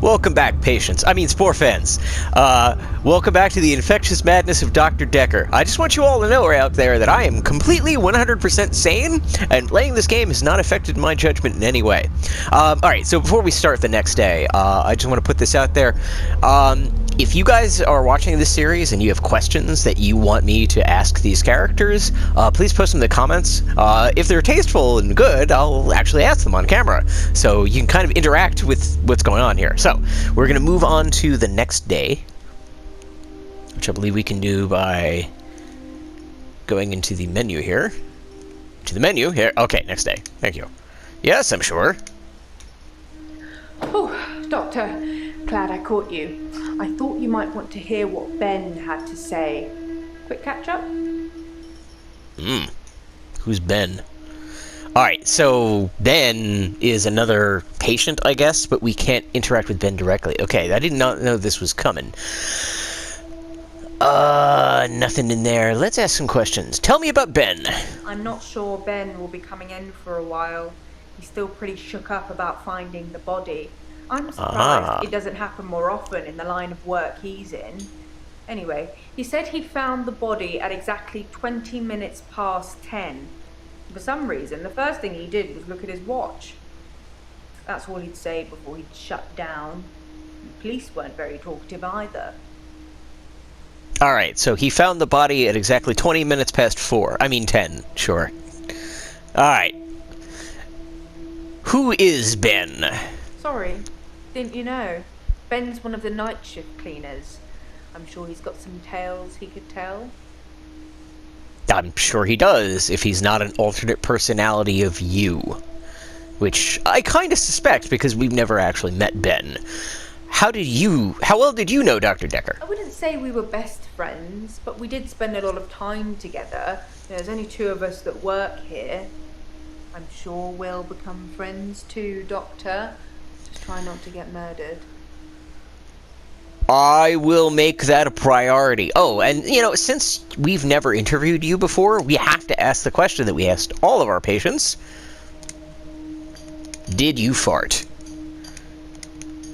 Welcome back, patients. I mean, spore fans. Welcome back to the infectious madness of Dr. Dekker. I just want you all to know right out there that I am completely 100% sane, and playing this game has not affected my judgment in any way. Alright, so before we start the next day, I just want to put this out there. If you guys are watching this series and you have questions that you want me to ask these characters, please post them in the comments. If they're tasteful and good, I'll actually ask them on camera, so you can kind of interact with what's going on here. So, we're going to move on to the next day, which I believe we can do by going into the menu here. To the menu here. Okay, next day. Thank you. Yes, I'm sure. Oh, Doctor. Glad I caught you. I thought you might want to hear what Ben had to say. Quick catch-up? Who's Ben? Alright, so Ben is another patient, I guess, but we can't interact with Ben directly. Okay, I did not know this was coming. Nothing in there. Let's ask some questions. Tell me about Ben. I'm not sure Ben will be coming in for a while. He's still pretty shook up about finding the body. I'm surprised it doesn't happen more often in the line of work he's in. Anyway, he said he found the body at exactly 20 minutes past 10. For some reason, the first thing he did was look at his watch. That's all he'd say before he'd shut down. The police weren't very talkative either. Alright, so he found the body at exactly 20 minutes past 4. I mean 10, sure. Alright. Who is Ben? Sorry, didn't you know? Ben's one of the night shift cleaners. I'm sure he's got some tales he could tell. I'm sure he does, if he's not an alternate personality of you. Which I kind of suspect, because we've never actually met Ben. How well did you know Dr. Dekker? I wouldn't say we were best friends, but we did spend a lot of time together. There's only 2 of us that work here. I'm sure we'll become friends too, Doctor. Just try not to get murdered. I will make that a priority. Oh, and, you know, since we've never interviewed you before, we have to ask the question that we asked all of our patients. Did you fart?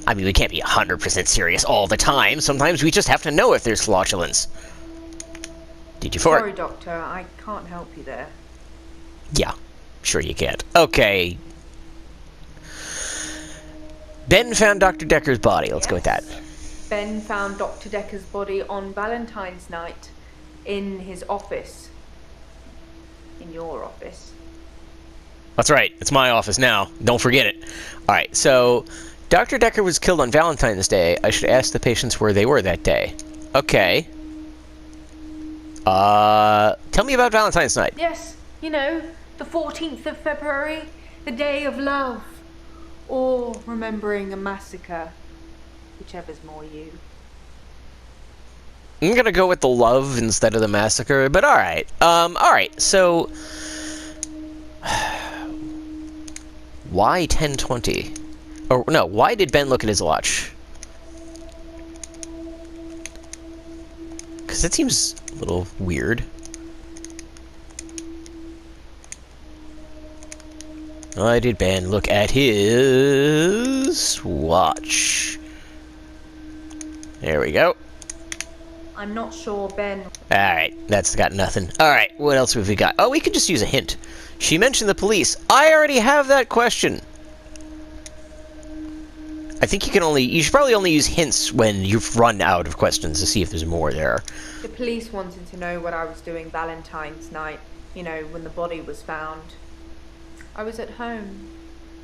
I mean, we can't be 100% serious all the time. Sometimes we just have to know if there's flatulence. Did you fart? Sorry, Doctor. I can't help you there. Yeah, sure you can't. Okay. Ben found Dr. Dekker's body. Let's go with that. Ben found Dr. Dekker's body on Valentine's night in his office. In your office. That's right. It's my office now. Don't forget it. Alright, so Dr. Dekker was killed on Valentine's Day. I should ask the patients where they were that day. Okay. Tell me about Valentine's night. Yes, you know, the 14th of February, the day of love. Or remembering a massacre. Whichever's more you. I'm gonna go with the love instead of the massacre, but alright. Alright, so why 10:20? Or no, why did Ben look at his watch? Because that seems a little weird. Why did Ben look at his watch? There we go. I'm not sure Ben... Alright, that's got nothing. Alright, what else have we got? Oh, we could just use a hint. She mentioned the police. I already have that question. I think you should probably only use hints when you've run out of questions to see if there's more there. The police wanted to know what I was doing Valentine's night. You know, when the body was found. I was at home,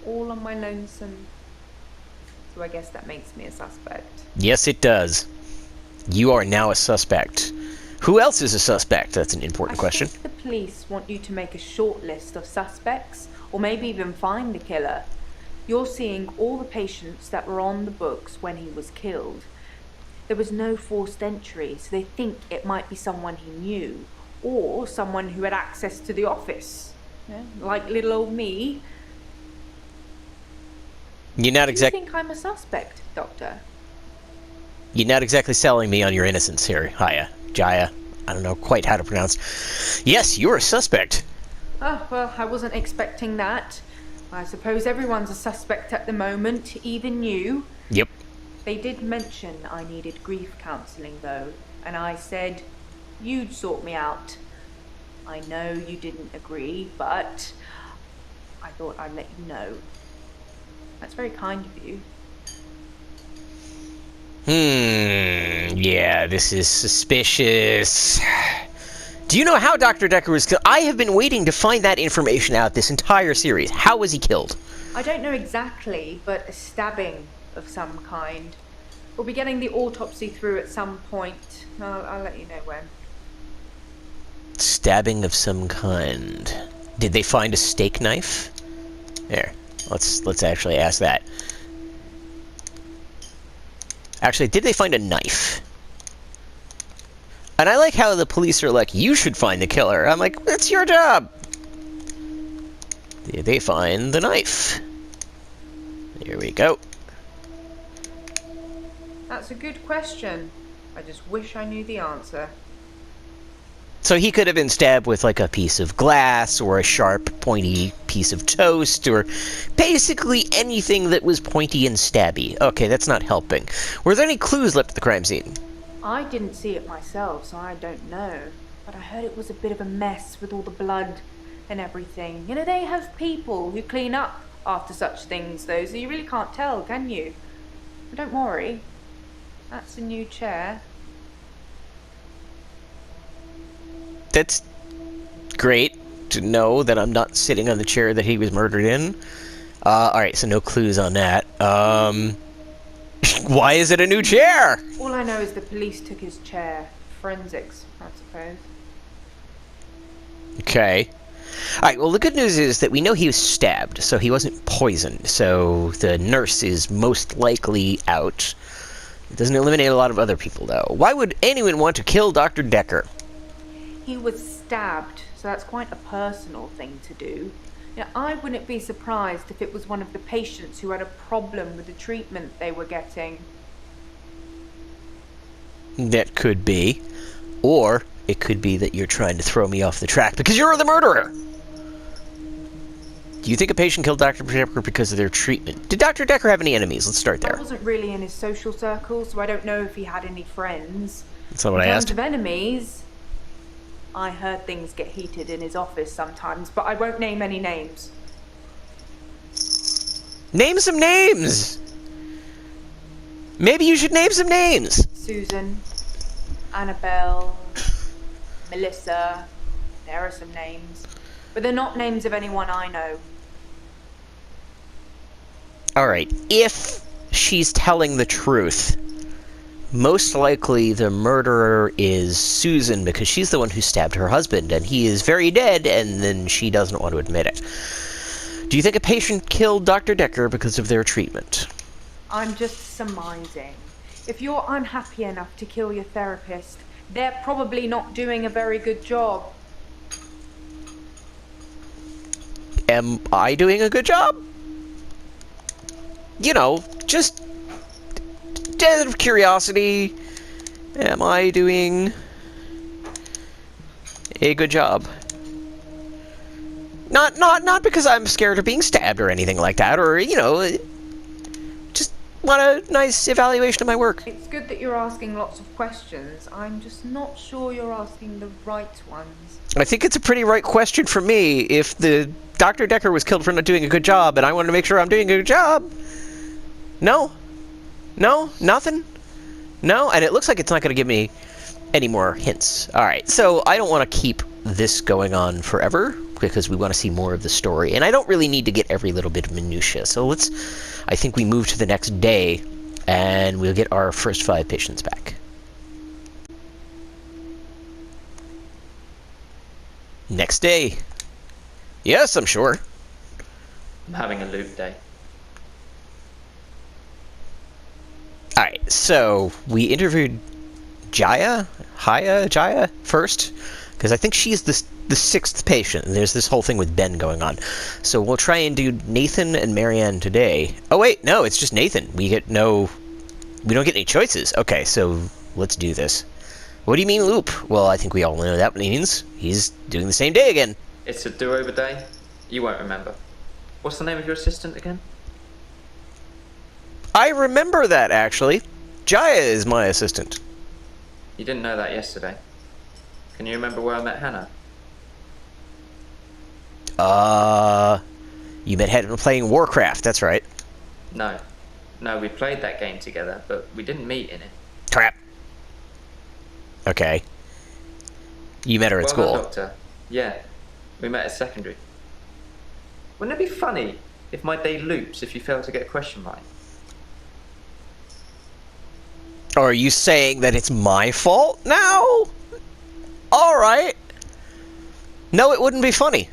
all on my lonesome. So I guess that makes me a suspect. Yes, it does. You are now a suspect. Who else is a suspect? That's an important question. I think the police want you to make a short list of suspects, or maybe even find the killer. You're seeing all the patients that were on the books when he was killed. There was no forced entry, so they think it might be someone he knew, or someone who had access to the office. Yeah, like little old me. You're not Do you think I'm a suspect, Doctor? You're not exactly selling me on your innocence here, Hiya, Jaya. I don't know quite how to pronounce. Yes, you're a suspect. Oh, well, I wasn't expecting that. I suppose everyone's a suspect at the moment, even you. Yep. They did mention I needed grief counselling, though, and I said you'd sort me out. I know you didn't agree, but I thought I'd let you know. That's very kind of you. Yeah, this is suspicious. Do you know how Dr. Dekker was killed? I have been waiting to find that information out this entire series. How was he killed? I don't know exactly, but a stabbing of some kind. We'll be getting the autopsy through at some point. I'll let you know when. Stabbing of some kind. Did they find a steak knife? There. Let's actually ask that. Actually, did they find a knife? And I like how the police are like, you should find the killer. I'm like, that's your job. Did they find the knife? Here we go. That's a good question. I just wish I knew the answer. So he could have been stabbed with like a piece of glass or a sharp, pointy piece of toast or basically anything that was pointy and stabby. Okay, that's not helping. Were there any clues left at the crime scene? I didn't see it myself, so I don't know. But I heard it was a bit of a mess with all the blood and everything. You know, they have people who clean up after such things, though, so you really can't tell, can you? But don't worry. That's a new chair. That's great to know that I'm not sitting on the chair that he was murdered in. Alright, so no clues on that. Why is it a new chair? All I know is the police took his chair. Forensics, I suppose. Okay. Alright, well the good news is that we know he was stabbed, so he wasn't poisoned. So the nurse is most likely out. It doesn't eliminate a lot of other people, though. Why would anyone want to kill Dr. Dekker? He was stabbed, so that's quite a personal thing to do. Now, I wouldn't be surprised if it was one of the patients who had a problem with the treatment they were getting. That could be. Or it could be that you're trying to throw me off the track because you're the murderer! Do you think a patient killed Dr. Dekker because of their treatment? Did Dr. Dekker have any enemies? Let's start there. I wasn't really in his social circle, so I don't know if he had any friends. That's not what I asked. In terms of enemies, I heard things get heated in his office sometimes, but I won't name any names. Name some names! Maybe you should name some names! Susan, Annabelle, Melissa, there are some names. But they're not names of anyone I know. Alright, if she's telling the truth, most likely the murderer is Susan because she's the one who stabbed her husband and he is very dead and then she doesn't want to admit it. Do you think a patient killed Dr. Dekker because of their treatment? I'm just surmising. If you're unhappy enough to kill your therapist, they're probably not doing a very good job. Am I doing a good job? You know, just out of curiosity, am I doing a good job? Not because I'm scared of being stabbed or anything like that, or, you know, just want a nice evaluation of my work. It's good that you're asking lots of questions. I'm just not sure you're asking the right ones. I think it's a pretty right question for me. If the Dr. Dekker was killed for not doing a good job, and I wanted to make sure I'm doing a good job. No? No? Nothing? No? And it looks like it's not going to give me any more hints. Alright, so I don't want to keep this going on forever, because we want to see more of the story. And I don't really need to get every little bit of minutia. So I think we move to the next day, and we'll get our first 5 patients back. Next day. Yes, I'm sure. I'm having a loop day. Alright, so we interviewed Jaya first, because I think she's the 6th patient, and there's this whole thing with Ben going on. So we'll try and do Nathan and Marianne today. Oh wait, no, it's just Nathan. We don't get any choices. Okay, so let's do this. What do you mean loop? Well, I think we all know what that means. He's doing the same day again. It's a do-over day. You won't remember. What's the name of your assistant again? I remember that, actually. Jaya is my assistant. You didn't know that yesterday. Can you remember where I met Hannah? You met Hannah playing Warcraft, that's right. No. No, we played that game together, but we didn't meet in it. Crap. Okay. You met her at Well school. done, Doctor. Yeah. We met at secondary. Wouldn't it be funny if my day loops if you fail to get a question right? Or are you saying that it's my fault now? Alright. No, it wouldn't be funny.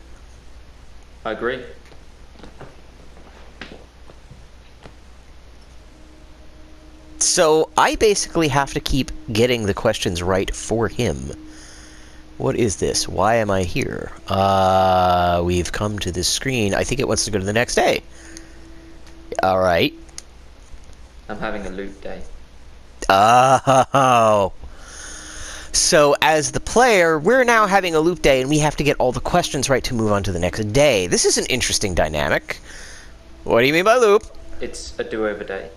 I agree. So, I basically have to keep getting the questions right for him. What is this? Why am I here? We've come to this screen. I think it wants to go to the next day. Alright. I'm having a loop day. Oh. So, as the player, we're now having a loop day, and we have to get all the questions right to move on to the next day. This is an interesting dynamic. What do you mean by loop? It's a do-over day.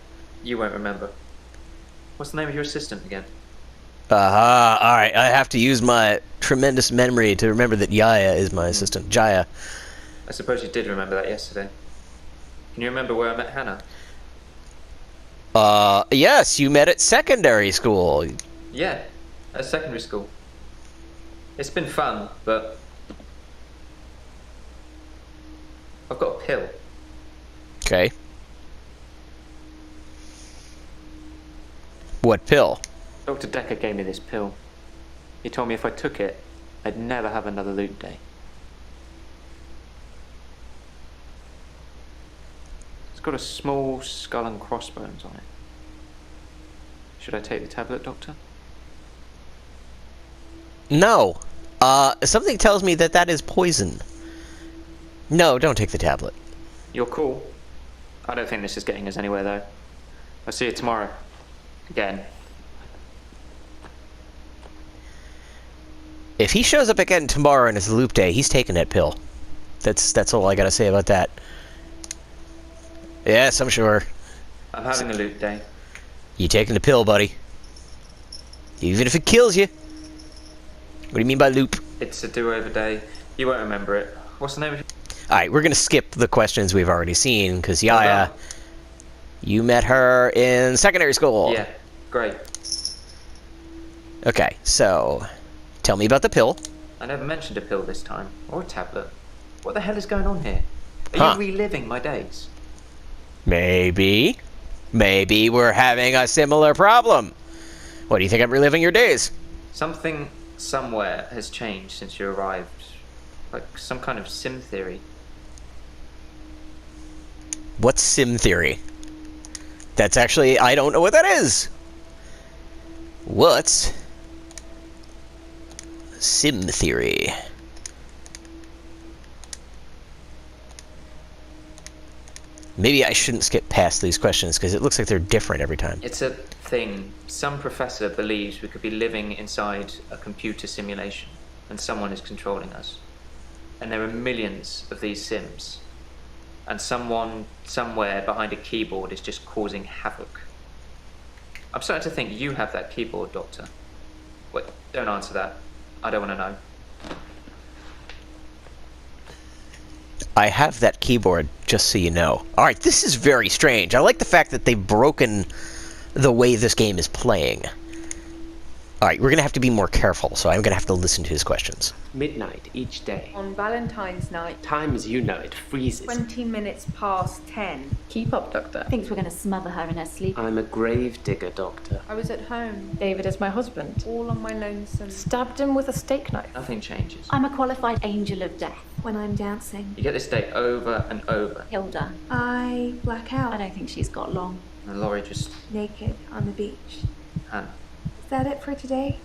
You won't remember. What's the name of your assistant again? Alright, I have to use my tremendous memory to remember that Yaya is my assistant. Jaya. I suppose you did remember that yesterday. Can you remember where I met Hannah? Yes, you met at secondary school. Yeah, at secondary school. It's been fun, but I've got a pill. Okay. What pill? Dr. Dekker gave me this pill. He told me if I took it, I'd never have another loop day. It's got a small skull and crossbones on it. Should I take the tablet, Doctor? No. Something tells me that that is poison. No, don't take the tablet. You're cool. I don't think this is getting us anywhere, though. I'll see you tomorrow. Again. If he shows up again tomorrow and it's a loop day, he's taking that pill. That's all I gotta say about that. Yes, I'm sure. I'm having a loop day. You taking the pill, buddy. Even if it kills you. What do you mean by loop? It's a do-over day. You won't remember it. What's the name of your... Alright, we're gonna skip the questions we've already seen, because Yaya, you met her in secondary school. Yeah, great. Okay, so, tell me about the pill. I never mentioned a pill this time, or a tablet. What the hell is going on here? Are Huh. you reliving my days? Maybe. Maybe we're having a similar problem. What do you think I'm reliving your days? Something somewhere has changed since you arrived. Like some kind of sim theory. What's sim theory? That's actually, I don't know what that is. What's sim theory? Maybe I shouldn't skip past these questions because it looks like they're different every time. It's a thing. Some professor believes we could be living inside a computer simulation and someone is controlling us. And there are millions of these sims. And someone somewhere behind a keyboard is just causing havoc. I'm starting to think you have that keyboard, Doctor. Wait, don't answer that. I don't want to know. I have that keyboard, just so you know. Alright, this is very strange. I like the fact that they've broken the way this game is playing. Alright, we're gonna have to be more careful, so I'm gonna have to listen to his questions. Midnight each day. On Valentine's night, Time as you know it freezes. 20 minutes past 10. Keep up, Doctor. Thinks we're going to smother her in her sleep. I'm a grave digger, Doctor. I was at home, David is my husband. all on my lonesome. Stabbed him with a steak knife. Nothing changes. I'm a qualified angel of death when I'm dancing. You get this day over and over. Hilda, I black out, I don't think she's got long. And Laurie just... naked on the beach. Hannah. Is that it for today?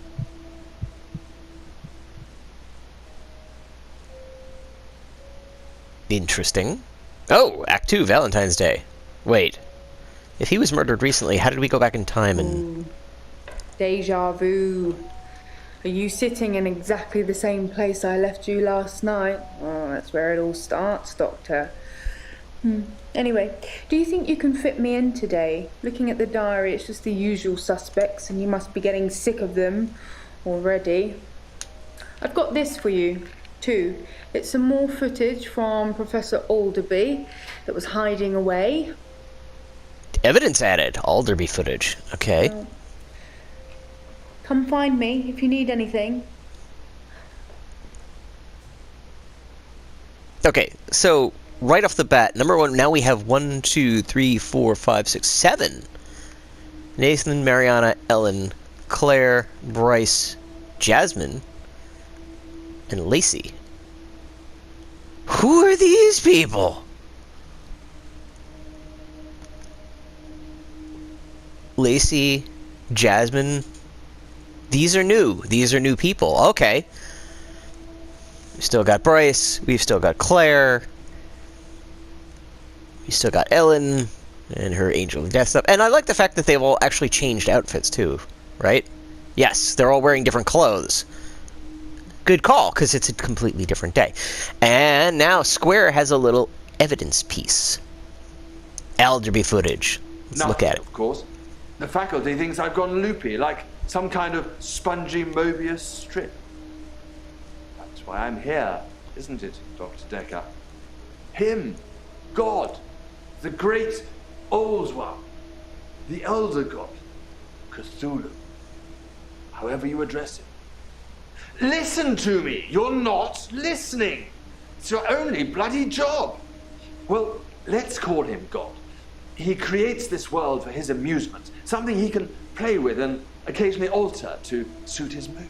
Interesting. Oh, Act 2, Valentine's Day. Wait. If he was murdered recently, how did we go back in time and... Deja vu. Are you sitting in exactly the same place I left you last night? Oh, that's where it all starts, Doctor. Anyway, do you think you can fit me in today? Looking at the diary, it's just the usual suspects, and you must be getting sick of them already. I've got this for you, too. It's some more footage from Professor Alderby that was hiding away. Evidence added. Alderby footage. Okay. Come find me if you need anything. Okay, so right off the bat, number one, now we have 1, 2, 3, 4, 5, 6, 7. Nathan, Mariana, Ellen, Claire, Bryce, Jasmine, and Lacey. Who are these people? Lacey, Jasmine. These are new. These are new people. Okay. We've still got Bryce. We've still got Claire. We still got Ellen and her Angel of Death stuff. And I like the fact that they've all actually changed outfits too, right? Yes, they're all wearing different clothes. Good call, because it's a completely different day. And now Square has a little evidence piece. Alderby footage. Let's look at it. Of course. The faculty thinks I've gone loopy, like some kind of spongy Mobius strip. That's why I'm here, isn't it, Dr. Dekker? Him, God, the great old one, the elder god, Cthulhu, however you address him. Listen to me! You're not listening! It's your only bloody job! Well, let's call him God. He creates this world for his amusement, something he can play with and occasionally alter to suit his mood.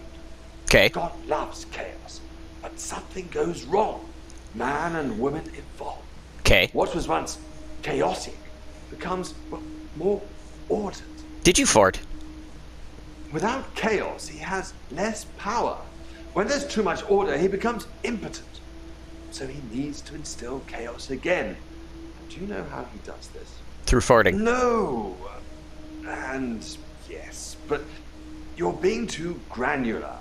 Okay. God loves chaos, but something goes wrong. Man and woman evolve. Okay. What was once chaotic becomes more ordered. Did you fart? Without chaos, he has less power. When there's too much order, he becomes impotent. So he needs to instill chaos again. Do you know how he does this? Through farting. No. And yes, but you're being too granular.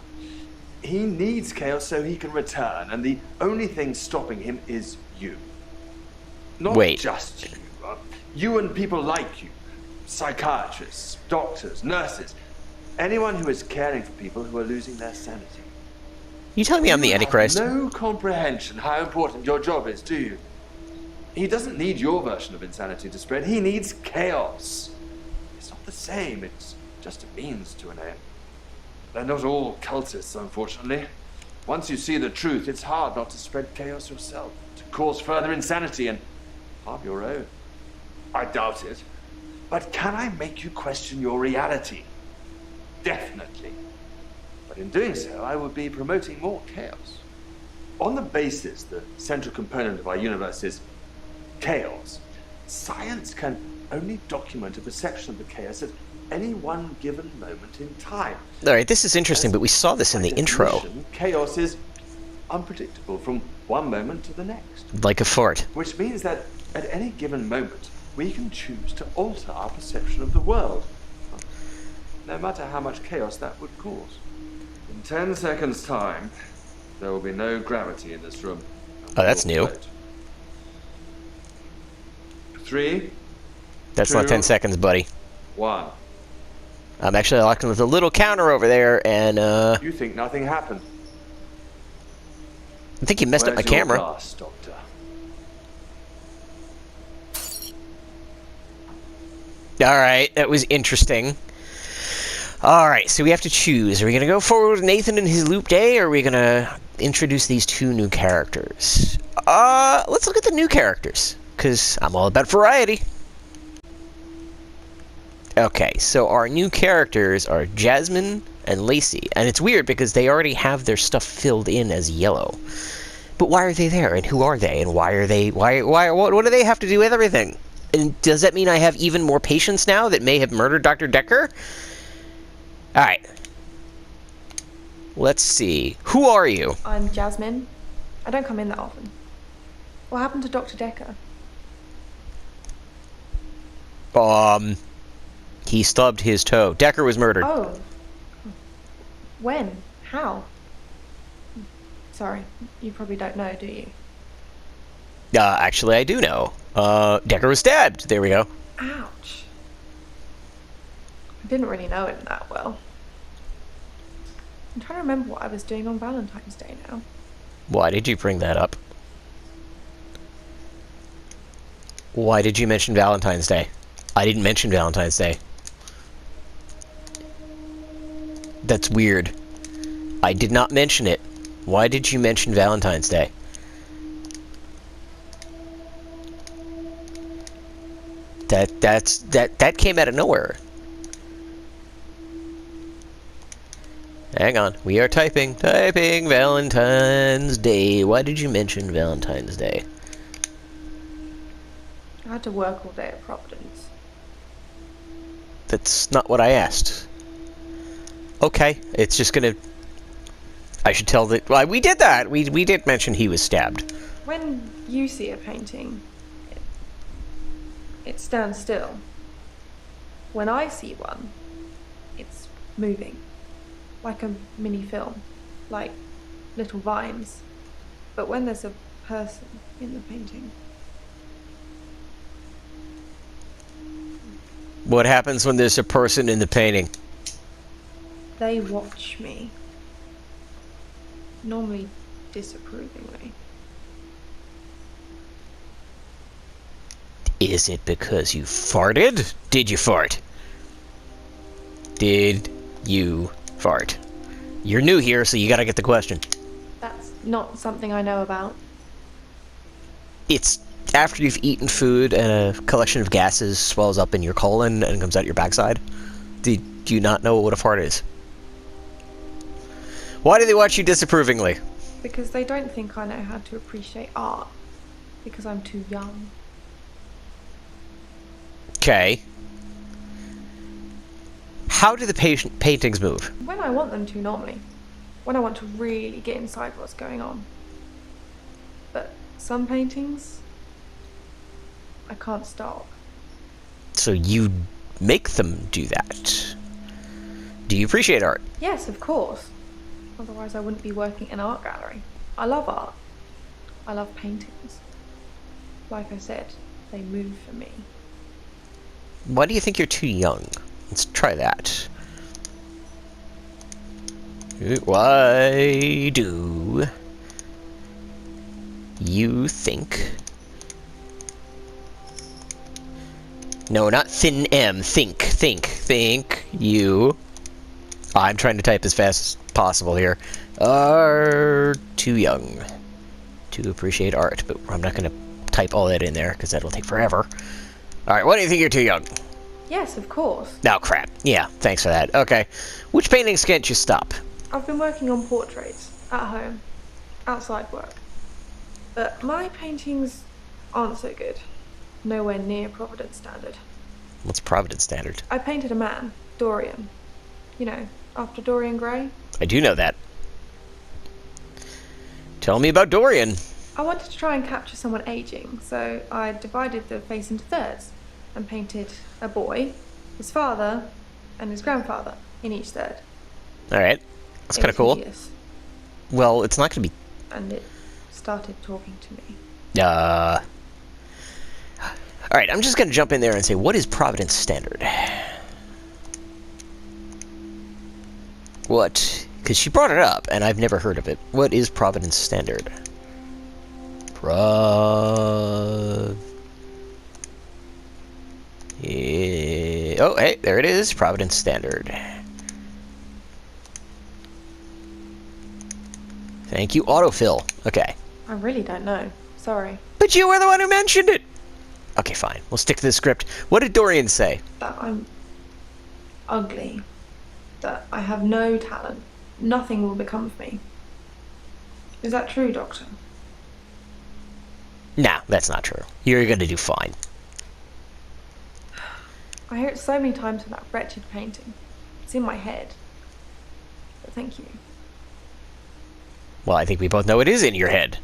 He needs chaos so he can return, and the only thing stopping him is you. Not Wait. just you. You and people like you. Psychiatrists, doctors, nurses. Anyone who is caring for people who are losing their sanity. You telling me I'm the Antichrist? You have no comprehension how important your job is, do you? He doesn't need your version of insanity to spread. He needs chaos. It's not the same. It's just a means to an end. They're not all cultists, unfortunately. Once you see the truth, it's hard not to spread chaos yourself, to cause further insanity and harm your own. I doubt it. But can I make you question your reality? Definitely. But in doing so, I would be promoting more chaos. On the basis the central component of our universe is chaos, science can only document a perception of the chaos at any one given moment in time. Alright, this is interesting, but we saw this in the intro. Chaos is unpredictable from one moment to the next. Like a fart. Which means that at any given moment, we can choose to alter our perception of the world, no matter how much chaos that would cause. In 10 seconds' time, there will be no gravity in this room. Oh, that's new. 3. That's not 10 seconds, buddy. 1. I'm actually locked in with a little counter over there, and You think nothing happened? I think you messed up my Where's your camera. glass, Doctor? Alright, that was interesting. Alright, so we have to choose. Are we going to go forward with Nathan and his loop day, or are we going to introduce these two new characters? Let's look at the new characters, because I'm all about variety. Okay, so our new characters are Jasmine and Lacey, and it's weird because they already have their stuff filled in as yellow. But why are they there, and who are they, and why are they, what do they have to do with everything? And does that mean I have even more patients now that may have murdered Dr. Dekker? Alright. Let's see. Who are you? I'm Jasmine. I don't come in that often. What happened to Dr. Dekker? He stubbed his toe. Dekker was murdered. Oh. When? How? Sorry, you probably don't know, do you? Actually, I do know. Dekker was stabbed. There we go. Ouch. I didn't really know him that well. I'm trying to remember what I was doing on Valentine's Day now. Why did you bring that up? Why did you mention Valentine's Day? I didn't mention Valentine's Day. That's weird. I did not mention it. Why did you mention Valentine's Day? That came out of nowhere. Hang on. We are typing. Typing Valentine's Day. Why did you mention Valentine's Day? I had to work all day at Providence. That's not what I asked. Okay. It's just gonna... I should tell that... Well, we did that! We did mention he was stabbed. When you see a painting, it stands still. When I see one, it's moving. Like a mini film. Like little vines. But when there's a person in the painting... What happens when there's a person in the painting? They watch me. Normally disapprovingly. Is it because you farted? Did you fart? Did you fart? You're new here, so you gotta get the question. That's not something I know about. It's after you've eaten food and a collection of gases swells up in your colon and comes out your backside. Do you not know what a fart is? Why do they watch you disapprovingly? Because they don't think I know how to appreciate art. Because I'm too young. Okay. How do the paintings move? When I want them to, normally. When I want to really get inside what's going on. But some paintings, I can't stop. So you make them do that. Do you appreciate art? Yes, of course. Otherwise I wouldn't be working in an art gallery. I love art. I love paintings. Like I said, they move for me. Why do you think you're too young? Let's try that. Why do you think... No, not thin M. Think you... I'm trying to type as fast as possible here. Are too young to appreciate art, but I'm not going to type all that in there because that'll take forever. Alright, why do you think you're too young? Yes, of course. Oh, crap. Yeah, thanks for that. Okay. Which paintings can't you stop? I've been working on portraits, at home, outside work. But my paintings aren't so good. Nowhere near Providence standard. What's Providence standard? I painted a man, Dorian. You know, after Dorian Gray. I do know that. Tell me about Dorian. I wanted to try and capture someone aging, so I divided the face into thirds and painted a boy, his father, and his grandfather in each third. Alright. That's kind of cool. Tedious. Well, it's not going to be... And it started talking to me. Alright, I'm just going to jump in there and say, what is Providence standard? What? Because she brought it up, and I've never heard of it. What is Providence standard? Oh, hey, there it is. Providence standard. Thank you, autofill. Okay. I really don't know. Sorry. But you were the one who mentioned it! Okay, fine. We'll stick to the script. What did Dorian say? That I'm ugly. That I have no talent. Nothing will become of me. Is that true, Doctor? Nah, that's not true. You're gonna do fine. I hear it so many times with that wretched painting. It's in my head. But thank you. Well, I think we both know it is in your head.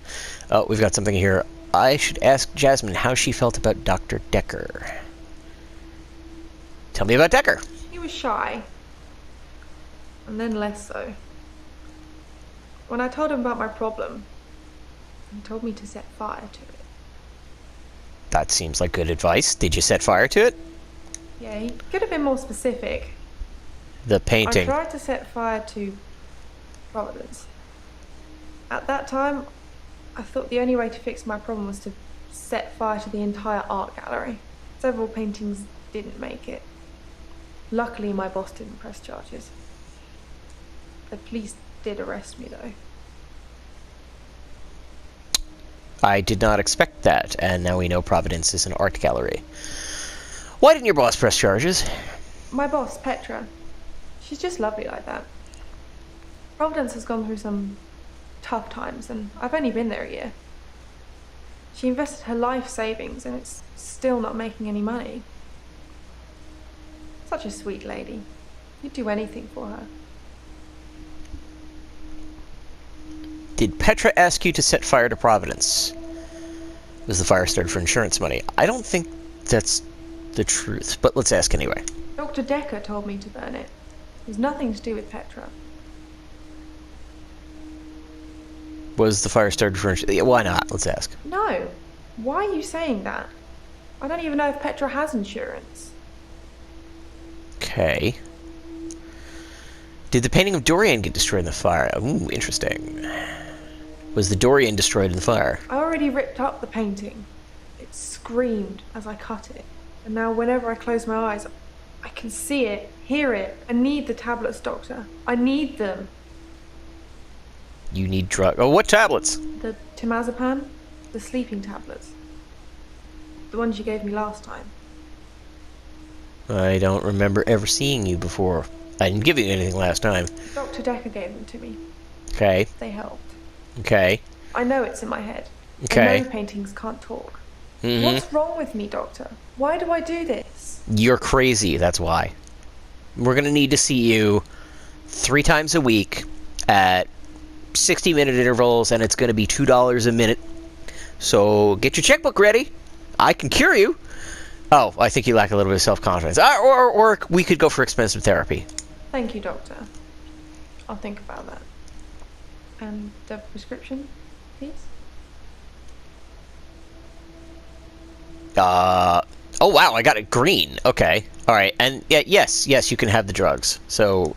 Oh, we've got something here. I should ask Jasmine how she felt about Dr. Dekker. Tell me about Dekker. He was shy. And then less so. When I told him about my problem, he told me to set fire to it. That seems like good advice. Did you set fire to it? Yeah, he could have been more specific. The I painting. tried to set fire to Providence. At that time, I thought the only way to fix my problem was to set fire to the entire art gallery. Several paintings didn't make it. Luckily, my boss didn't press charges. The police did arrest me, though. I did not expect that, and now we know Providence is an art gallery. Why didn't your boss press charges? My boss, Petra, she's just lovely like that. Providence has gone through some tough times, and I've only been there a year. She invested her life savings, and it's still not making any money. Such a sweet lady. You'd do anything for her. Did Petra ask you to set fire to Providence? Was the fire started for insurance money? I don't think that's the truth, but let's ask anyway. Dr. Dekker told me to burn it. It was nothing to do with Petra. Was the fire started for insurance? Yeah, why not? Let's ask. No. Why are you saying that? I don't even know if Petra has insurance. Okay. Did the painting of Dorian get destroyed in the fire? Ooh, interesting. Was the Dorian destroyed in the fire? I already ripped up the painting. It screamed as I cut it. And now whenever I close my eyes, I can see it, hear it. I need the tablets, Doctor. I need them. You need drug. Oh, what tablets? The temazepam, the sleeping tablets. The ones you gave me last time. I don't remember ever seeing you before. I didn't give you anything last time. Dr. Dekker gave them to me. Okay. They helped. Okay. I know it's in my head. Okay. I know paintings can't talk. Mm-hmm. What's wrong with me, Doctor? Why do I do this? You're crazy, that's why. We're gonna need to see you 3 times a week at 60-minute intervals, and it's gonna be $2 a minute. So get your checkbook ready. I can cure you. Oh, I think you lack a little bit of self-confidence. Or we could go for expensive therapy. Thank you, Doctor. I'll think about that. And the prescription, please? Oh wow, I got it green. Okay. Alright, and yeah, yes, you can have the drugs. So,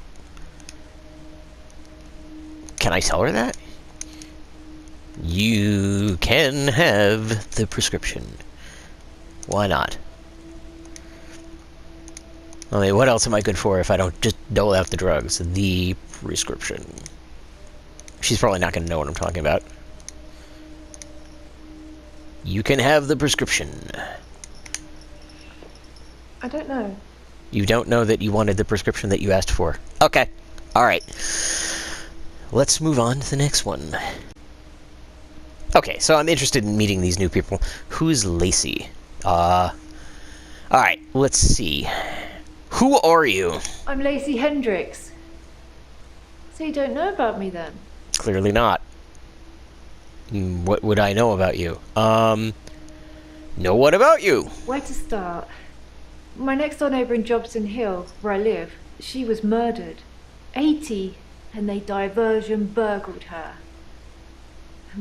can I tell her that? You can have the prescription. Why not? I mean, what else am I good for if I don't just dole out the drugs? The prescription. She's probably not going to know what I'm talking about. You can have the prescription. I don't know. You don't know that you wanted the prescription that you asked for. Okay. Alright. Let's move on to the next one. Okay, so I'm interested in meeting these new people. Who's Lacey? Alright, let's see. Who are you? I'm Lacey Hendricks. So you don't know about me then? Clearly not. What would I know about you? Know what about you? Where to start? My next door neighbour in Jobson Hill, where I live, she was murdered. 80, and they diversion burgled her.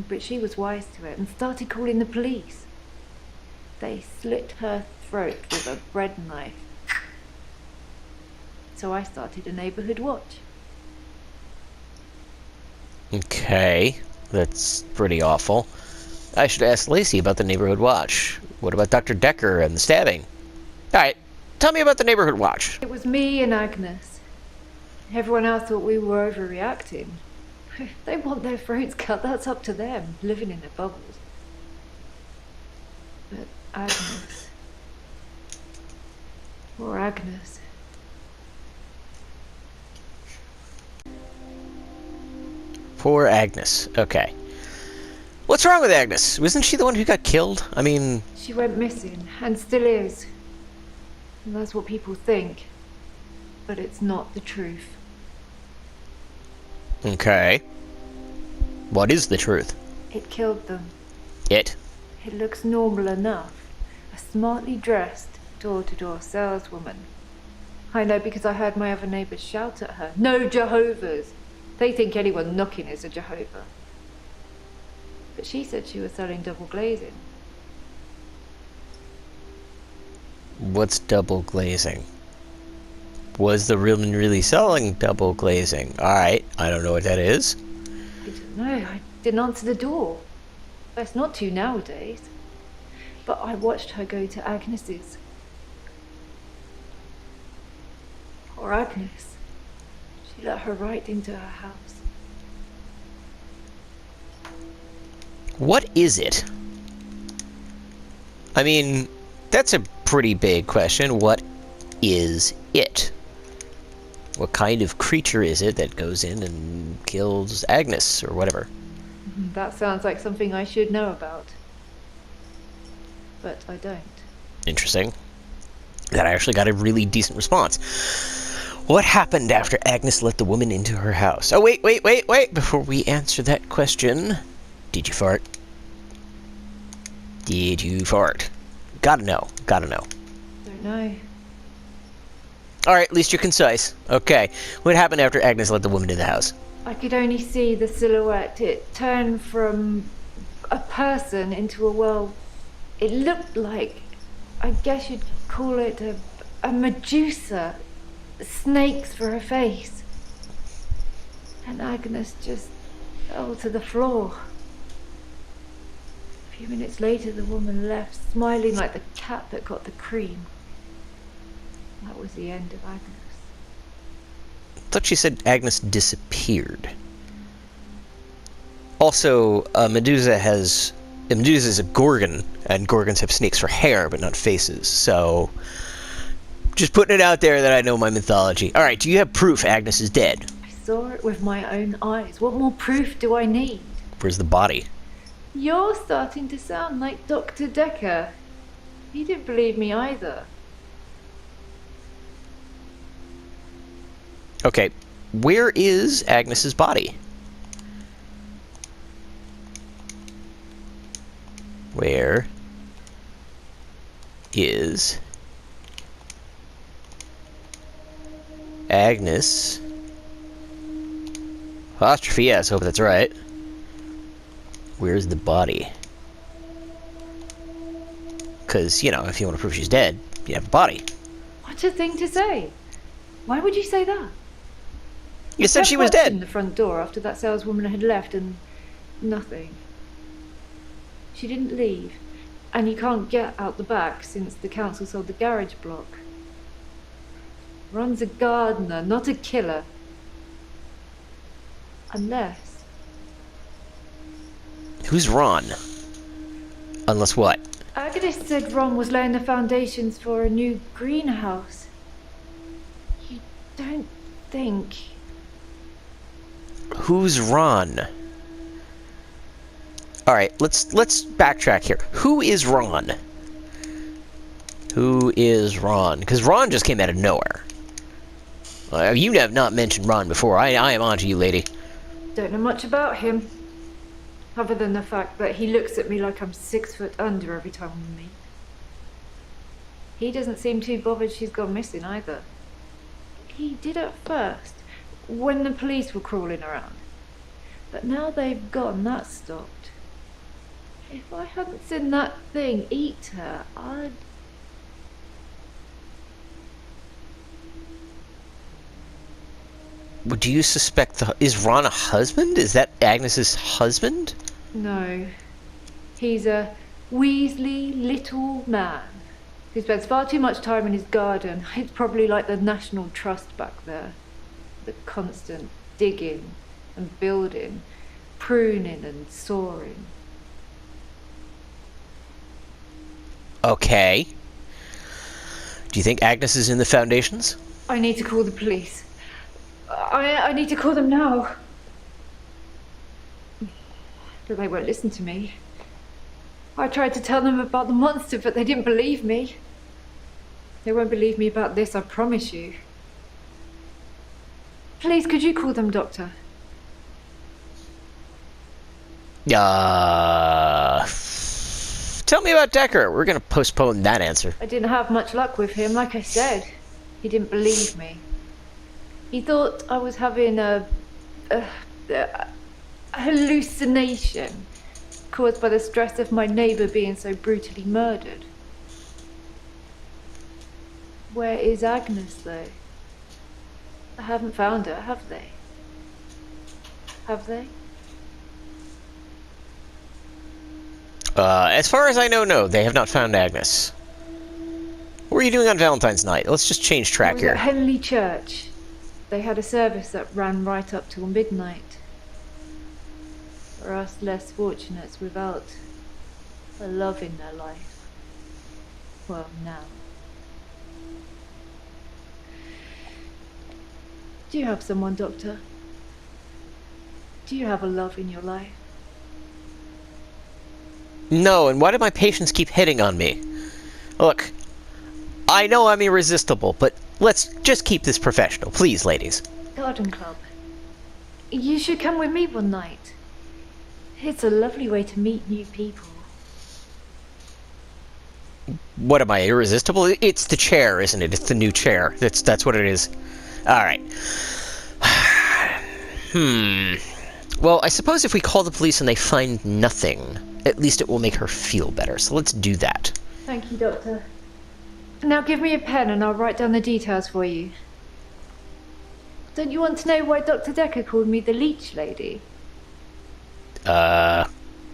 But she was wise to it and started calling the police. They slit her throat with a bread knife. So I started a neighbourhood watch. Okay, that's pretty awful. I should ask Lacey about the neighborhood watch. What about Dr. Dekker and the stabbing? Alright, tell me about the neighborhood watch. It was me and Agnes. Everyone else thought we were overreacting. If they want their throats cut, that's up to them, living in their bubbles. But Agnes... Poor Agnes. Poor Agnes. Okay. What's wrong with Agnes? Wasn't she the one who got killed? I mean... She went missing, and still is. And that's what people think. But it's not the truth. Okay. What is the truth? It killed them. It? It looks normal enough. A smartly dressed, door-to-door saleswoman. I know because I heard my other neighbours shout at her. No Jehovah's! They think anyone knocking is a Jehovah. But she said she was selling double glazing. What's double glazing? Was the woman really selling double glazing? Alright, I don't know what that is. I don't know. I didn't answer the door. Best not to nowadays. But I watched her go to Agnes's. Poor Agnes. She let her right into her house. What is it? I mean, that's a pretty big question. What is it? What kind of creature is it that goes in and kills Agnes or whatever? That sounds like something I should know about. But I don't. Interesting. That actually got a really decent response. What happened after Agnes let the woman into her house? Oh, wait. Before we answer that question, did you fart? Did you fart? Gotta know. Don't know. Alright, at least you're concise. Okay. What happened after Agnes let the woman in the house? I could only see the silhouette. It turned from a person into a, well, it looked like, I guess you'd call it a Medusa. Snakes for her face. And Agnes just fell to the floor. A few minutes later, the woman left, smiling like the cat that got the cream. That was the end of Agnes. I thought she said Agnes disappeared. Also, Medusa is a gorgon, and gorgons have snakes for hair, but not faces, so just putting it out there that I know my mythology. Alright, do you have proof Agnes is dead? I saw it with my own eyes. What more proof do I need? Where's the body? You're starting to sound like Doctor Dekker. He didn't believe me either. Okay, where is Agnes's body? Where is Agnes? Apostrophe S, hope that's right. Where's the body? Because, you know, if you want to prove she's dead, you have a body. What a thing to say. Why would you say that? You said she was kept watching dead. The front door after that saleswoman had left and nothing. She didn't leave. And you can't get out the back since the council sold the garage block. Ron's a gardener, not a killer. Unless... Who's Ron? Unless what? Agnes said Ron was laying the foundations for a new greenhouse. You don't think... Who's Ron? Alright, let's backtrack here. Who is Ron? Who is Ron? Because Ron just came out of nowhere. You have not mentioned Ron before. I am onto you, lady. Don't know much about him. Other than the fact that he looks at me like I'm 6 foot under every time we meet. He doesn't seem too bothered she's gone missing either. He did at first, when the police were crawling around. But now they've gone, that's stopped. If I hadn't seen that thing eat her, I'd... Do you suspect is Ron a husband? Is that Agnes's husband? No. He's a Weasley little man who spends far too much time in his garden. It's probably like the National Trust back there. The constant digging and building, pruning and sawing. Okay. Do you think Agnes is in the foundations? I need to call the police. I need to call them now. But they won't listen to me. I tried to tell them about the monster, but they didn't believe me. They won't believe me about this, I promise you. Please, could you call them, Doctor? Tell me about Dekker. We're gonna postpone that answer. I didn't have much luck with him, like I said. He didn't believe me. He thought I was having a hallucination caused by the stress of my neighbour being so brutally murdered. Where is Agnes, though? I haven't found her, have they? Have they? As far as I know, no. They have not found Agnes. What were you doing on Valentine's night? Let's just change I track was here. at Henley Church. They had a service that ran right up till midnight. For us less fortunates without a love in their life. Well, now. Do you have someone, Doctor? Do you have a love in your life? No, and why do my patients keep hitting on me? Look, I know I'm irresistible, but let's just keep this professional, please, ladies. Garden Club. You should come with me one night. It's a lovely way to meet new people. What am I, irresistible? It's the chair, isn't it? It's the new chair. That's what it is. Alright. Well, I suppose if we call the police and they find nothing, at least it will make her feel better. So let's do that. Thank you, Doctor. Now give me a pen and I'll write down the details for you. Don't you want to know why Dr. Dekker called me the leech lady?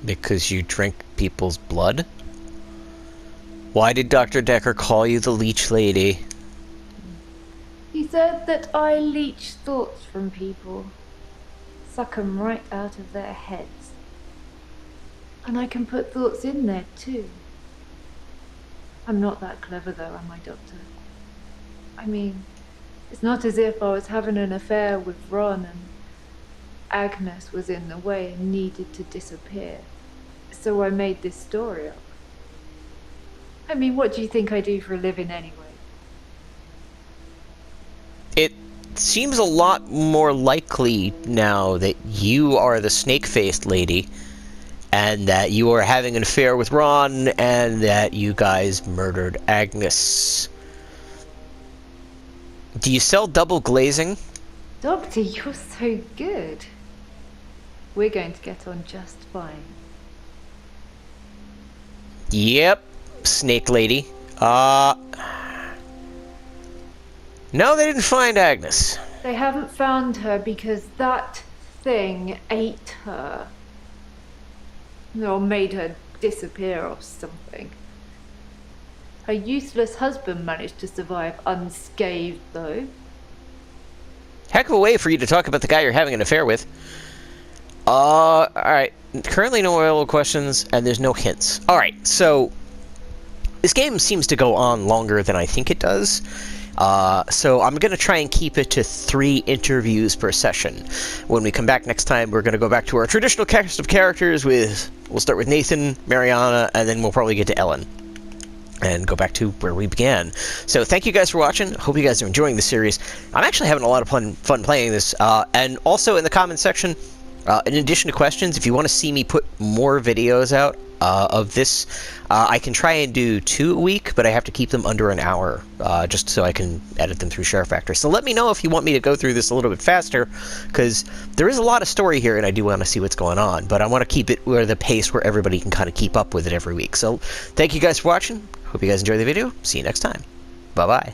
Because you drink people's blood? Why did Dr. Dekker call you the leech lady? He said that I leech thoughts from people. Suck 'em right out of their heads. And I can put thoughts in there too. I'm not that clever though, am I, Doctor? I mean, it's not as if I was having an affair with Ron and Agnes was in the way and needed to disappear. So I made this story up. I mean, what do you think I do for a living anyway? It seems a lot more likely now that you are the snake-faced lady and that you are having an affair with Ron and that you guys murdered Agnes. Do you sell double glazing? Doctor, you're so good. We're going to get on just fine. Yep, snake lady. No, they didn't find Agnes. They haven't found her because that thing ate her. Or made her disappear or something. Her useless husband managed to survive unscathed, though. Heck of a way for you to talk about the guy you're having an affair with. Alright. Currently no oil questions, and there's no hints. Alright, so this game seems to go on longer than I think it does. So I'm going to try and keep it to 3 interviews per session. When we come back next time, we're going to go back to our traditional cast of characters we'll start with Nathan, Mariana, and then we'll probably get to Ellen. And go back to where we began. So thank you guys for watching. Hope you guys are enjoying the series. I'm actually having a lot of fun playing this. And also in the comments section, in addition to questions, if you want to see me put more videos out of this, I can try and do 2 a week, but I have to keep them under an hour, just so I can edit them through Share Factor. So let me know if you want me to go through this a little bit faster, because there is a lot of story here, and I do want to see what's going on, but I want to keep it where the pace where everybody can kind of keep up with it every week. So thank you guys for watching. Hope you guys enjoy the video. See you next time. Bye-bye.